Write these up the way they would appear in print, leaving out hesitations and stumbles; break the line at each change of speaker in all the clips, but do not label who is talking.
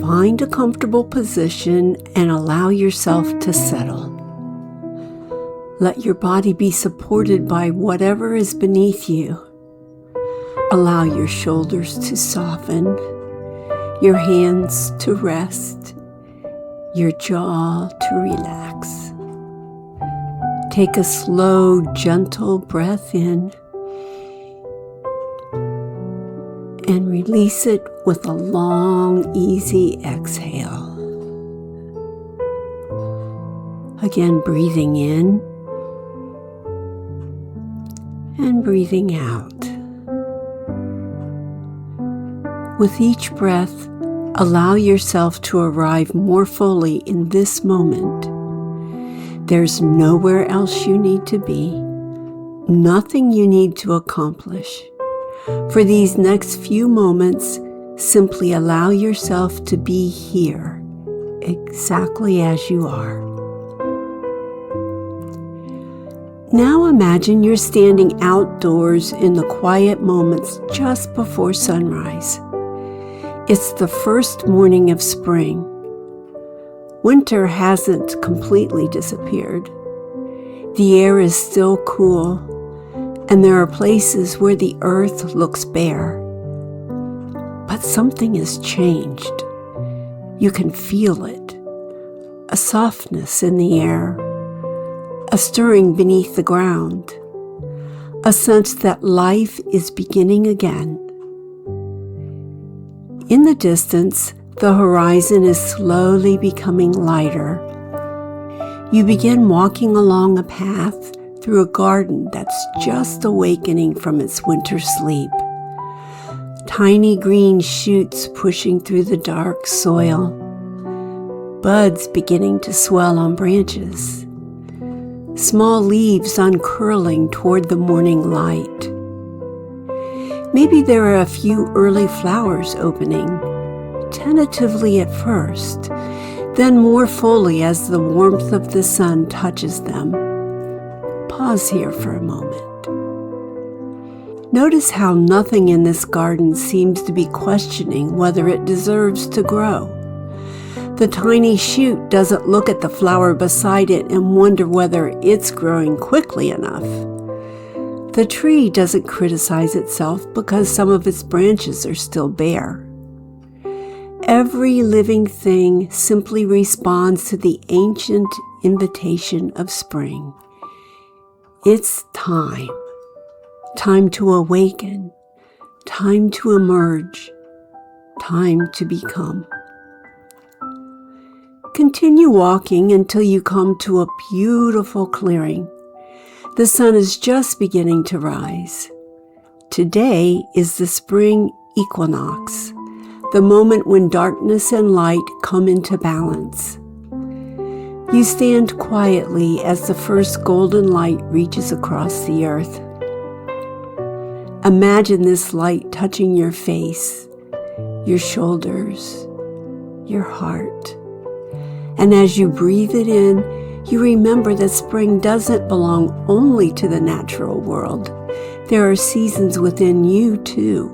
Find a comfortable position and allow yourself to settle. Let your body be supported by whatever is beneath you. Allow your shoulders to soften, your hands to rest, your jaw to relax. Take a slow, gentle breath in and release it with a long, easy exhale. Again, breathing in and breathing out. With each breath, allow yourself to arrive more fully in this moment. There's nowhere else you need to be, nothing you need to accomplish. For these next few moments, simply allow yourself to be here, exactly as you are. Now imagine you're standing outdoors in the quiet moments just before sunrise. It's the first morning of spring. Winter hasn't completely disappeared. The air is still cool, and there are places where the earth looks bare. But something has changed. You can feel it. A softness in the air, a stirring beneath the ground, a sense that life is beginning again. In the distance, the horizon is slowly becoming lighter. You begin walking along a path through a garden that's just awakening from its winter sleep. Tiny green shoots pushing through the dark soil, buds beginning to swell on branches, small leaves uncurling toward the morning light. Maybe there are a few early flowers opening, tentatively at first, then more fully as the warmth of the sun touches them. Pause here for a moment. Notice how nothing in this garden seems to be questioning whether it deserves to grow. The tiny shoot doesn't look at the flower beside it and wonder whether it's growing quickly enough. The tree doesn't criticize itself because some of its branches are still bare. Every living thing simply responds to the ancient invitation of spring. It's time. Time to awaken. Time to emerge. Time to become. Continue walking until you come to a beautiful clearing. The sun is just beginning to rise. Today is the spring equinox, the moment when darkness and light come into balance. You stand quietly as the first golden light reaches across the earth. Imagine this light touching your face, your shoulders, your heart. And as you breathe it in, you remember that spring doesn't belong only to the natural world. There are seasons within you too.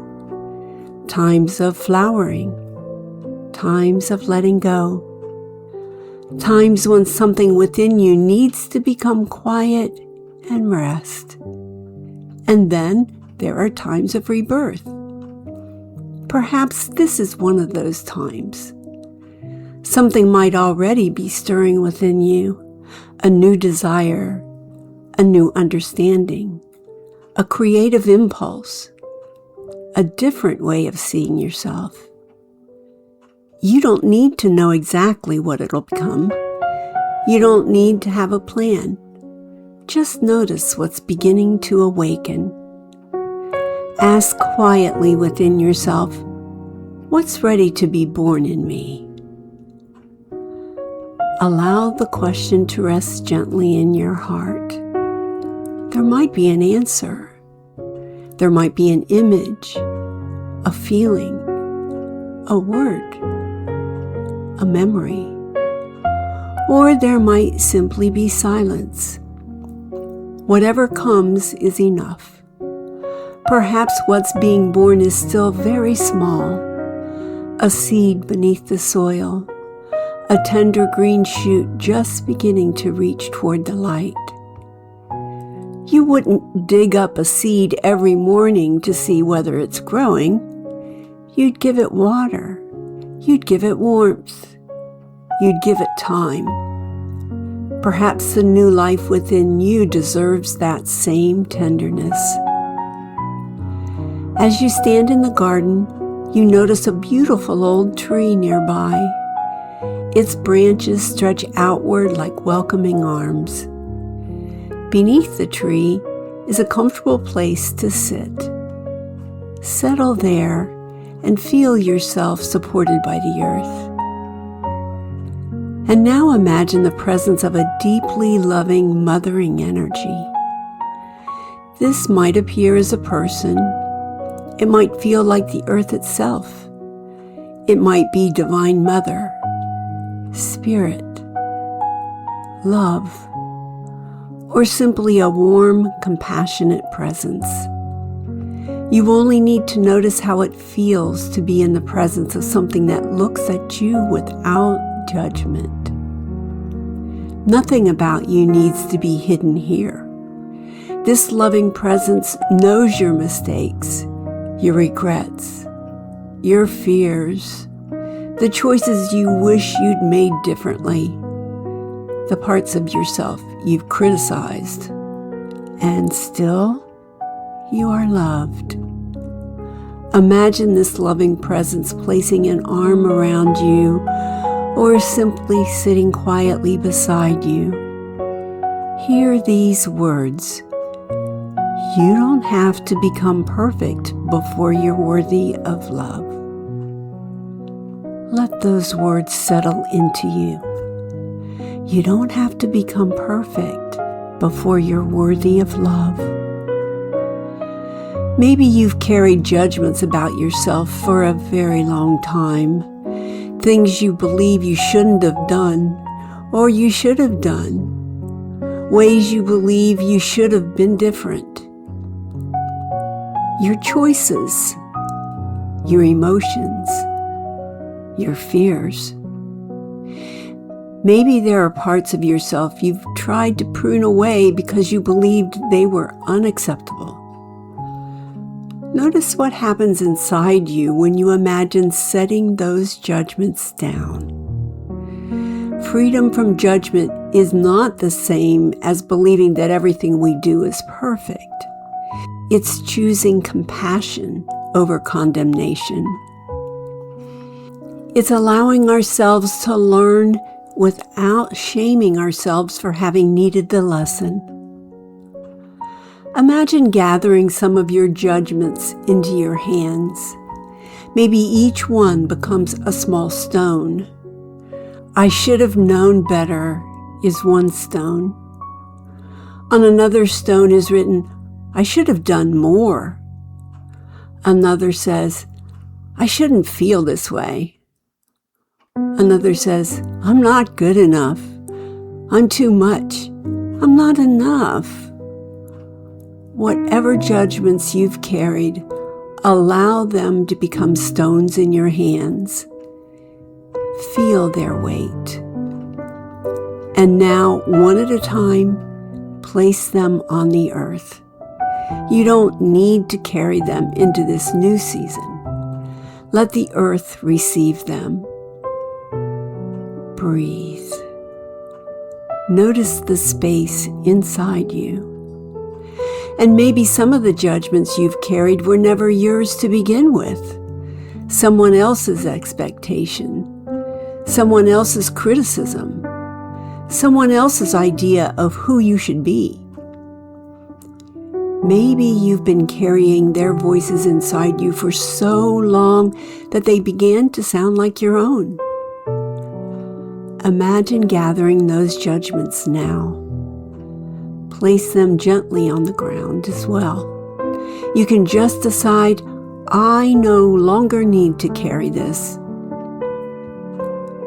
Times of flowering, times of letting go, times when something within you needs to become quiet and rest. And then there are times of rebirth. Perhaps this is one of those times. Something might already be stirring within you. A new desire, a new understanding, a creative impulse, a different way of seeing yourself. You don't need to know exactly what it'll become. You don't need to have a plan. Just notice what's beginning to awaken. Ask quietly within yourself, what's ready to be born in me? Allow the question to rest gently in your heart. There might be an answer. There might be an image, a feeling, a word, a memory. Or there might simply be silence. Whatever comes is enough. Perhaps what's being born is still very small, a seed beneath the soil, a tender green shoot just beginning to reach toward the light. You wouldn't dig up a seed every morning to see whether it's growing. You'd give it water. You'd give it warmth. You'd give it time. Perhaps the new life within you deserves that same tenderness. As you stand in the garden, you notice a beautiful old tree nearby. Its branches stretch outward like welcoming arms. Beneath the tree is a comfortable place to sit. Settle there and feel yourself supported by the earth. And now imagine the presence of a deeply loving, mothering energy. This might appear as a person. It might feel like the earth itself. It might be Divine Mother, Spirit, love, or simply a warm, compassionate presence. You only need to notice how it feels to be in the presence of something that looks at you without judgment. Nothing about you needs to be hidden here. This loving presence knows your mistakes, your regrets, your fears, the choices you wish you'd made differently, the parts of yourself you've criticized, and still, you are loved. Imagine this loving presence placing an arm around you or simply sitting quietly beside you. Hear these words. You don't have to become perfect before you're worthy of love. Let those words settle into you. You don't have to become perfect before you're worthy of love. Maybe you've carried judgments about yourself for a very long time. Things you believe you shouldn't have done or you should have done. Ways you believe you should have been different. Your choices, your emotions, your fears. Maybe there are parts of yourself you've tried to prune away because you believed they were unacceptable. Notice what happens inside you when you imagine setting those judgments down. Freedom from judgment is not the same as believing that everything we do is perfect. It's choosing compassion over condemnation. It's allowing ourselves to learn without shaming ourselves for having needed the lesson. Imagine gathering some of your judgments into your hands. Maybe each one becomes a small stone. I should have known better is one stone. On another stone is written, I should have done more. Another says, I shouldn't feel this way. Another says, I'm not good enough. I'm too much. I'm not enough. Whatever judgments you've carried, allow them to become stones in your hands. Feel their weight. And now, one at a time, place them on the earth. You don't need to carry them into this new season. Let the earth receive them. Breathe. Notice the space inside you. And maybe some of the judgments you've carried were never yours to begin with. Someone else's expectation, someone else's criticism, someone else's idea of who you should be. Maybe you've been carrying their voices inside you for so long that they began to sound like your own. Imagine gathering those judgments now. Place them gently on the ground as well. You can just decide, I no longer need to carry this.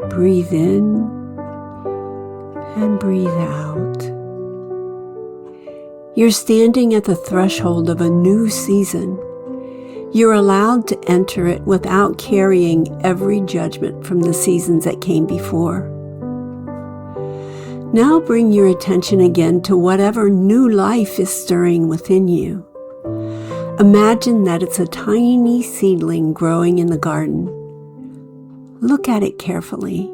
Breathe in and breathe out. You're standing at the threshold of a new season. You're allowed to enter it without carrying every judgment from the seasons that came before. Now bring your attention again to whatever new life is stirring within you. Imagine that it's a tiny seedling growing in the garden. Look at it carefully.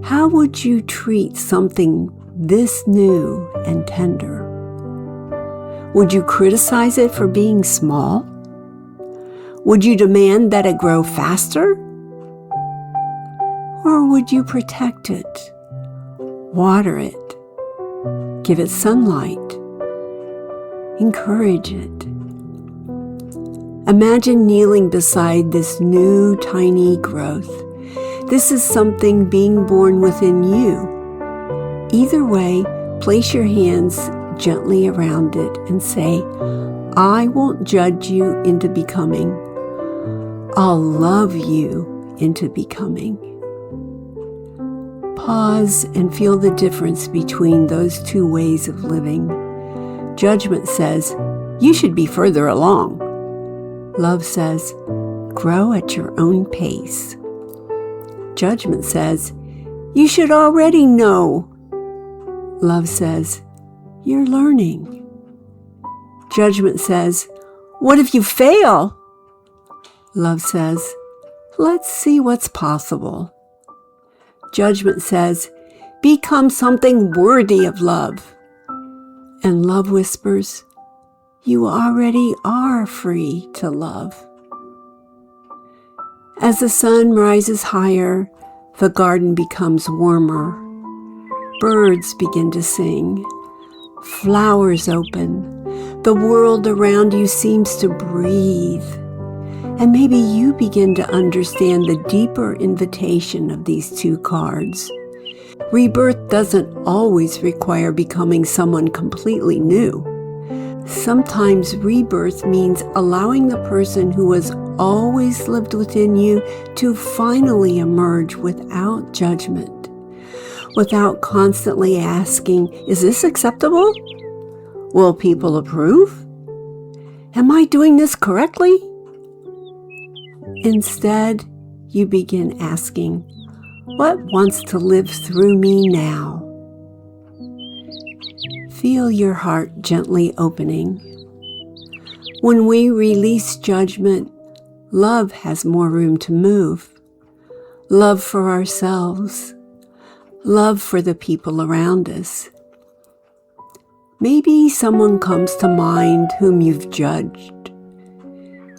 How would you treat something this new and tender? Would you criticize it for being small? Would you demand that it grow faster? Or would you protect it, water it, give it sunlight, encourage it? Imagine kneeling beside this new tiny growth. This is something being born within you. Either way, place your hands gently around it and say, I won't judge you into becoming. I'll love you into becoming. Pause and feel the difference between those two ways of living. Judgment says, you should be further along. Love says, grow at your own pace. Judgment says, you should already know. Love says, you're learning. Judgment says, what if you fail? Love says, let's see what's possible. Judgment says, become something worthy of love. And love whispers, you already are free to love. As the sun rises higher, the garden becomes warmer. Birds begin to sing. Flowers open. The world around you seems to breathe. And maybe you begin to understand the deeper invitation of these two cards. Rebirth doesn't always require becoming someone completely new. Sometimes rebirth means allowing the person who has always lived within you to finally emerge without judgment, without constantly asking, is this acceptable? Will people approve? Am I doing this correctly? Instead, you begin asking, what wants to live through me now? Feel your heart gently opening. When we release judgment, love has more room to move. Love for ourselves. Love for the people around us. Maybe someone comes to mind whom you've judged.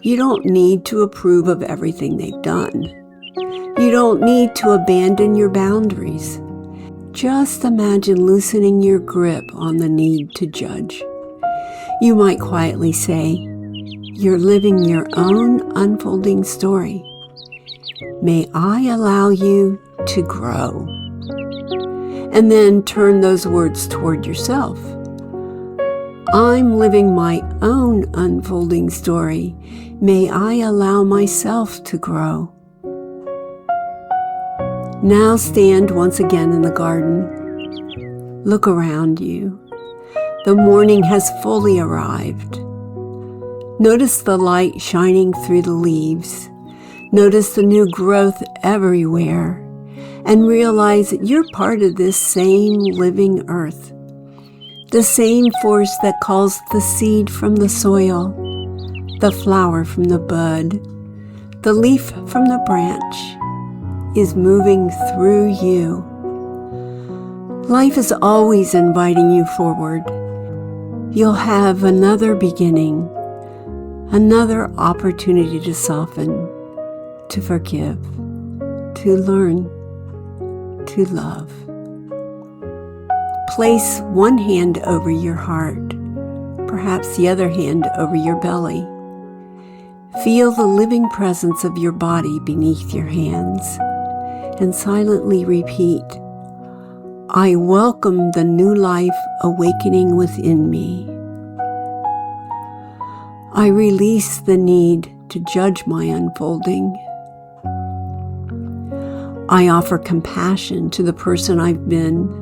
You don't need to approve of everything they've done. You don't need to abandon your boundaries. Just imagine loosening your grip on the need to judge. You might quietly say, you're living your own unfolding story. May I allow you to grow. And then turn those words toward yourself. I'm living my own unfolding story. May I allow myself to grow. Now stand once again in the garden. Look around you. The morning has fully arrived. Notice the light shining through the leaves. Notice the new growth everywhere. And realize that you're part of this same living earth. The same force that calls the seed from the soil, the flower from the bud, the leaf from the branch, is moving through you. Life is always inviting you forward. You'll have another beginning, another opportunity to soften, to forgive, to learn, to love. Place one hand over your heart, perhaps the other hand over your belly. Feel the living presence of your body beneath your hands, and silently repeat, I welcome the new life awakening within me. I release the need to judge my unfolding. I offer compassion to the person I've been.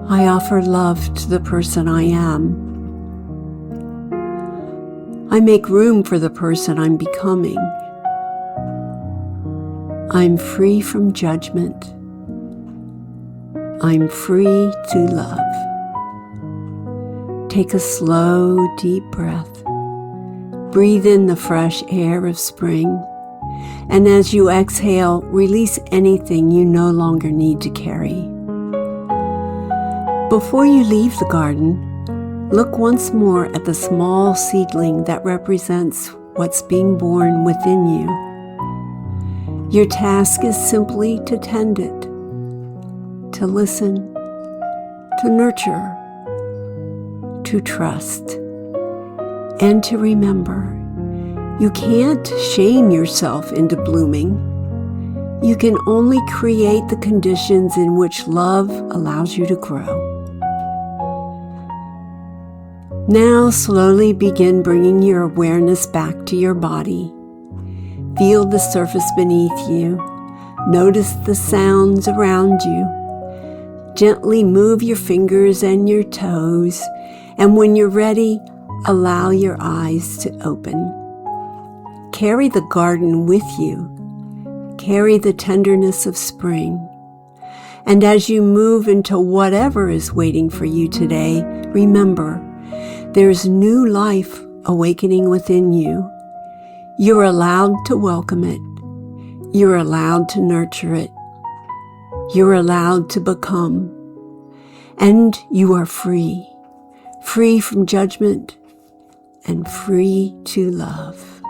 I offer love to the person I am. I make room for the person I'm becoming. I'm free from judgment. I'm free to love. Take a slow, deep breath. Breathe in the fresh air of spring. And as you exhale, release anything you no longer need to carry. Before you leave the garden, look once more at the small seedling that represents what's being born within you. Your task is simply to tend it, to listen, to nurture, to trust, and to remember, you can't shame yourself into blooming. You can only create the conditions in which love allows you to grow. Now slowly begin bringing your awareness back to your body. Feel the surface beneath you. Notice the sounds around you. Gently move your fingers and your toes, and when you're ready, allow your eyes to open. Carry the garden with you. Carry the tenderness of spring. And as you move into whatever is waiting for you today, remember, there's new life awakening within you. You're allowed to welcome it. You're allowed to nurture it. You're allowed to become. And you are free. Free from judgment and free to love.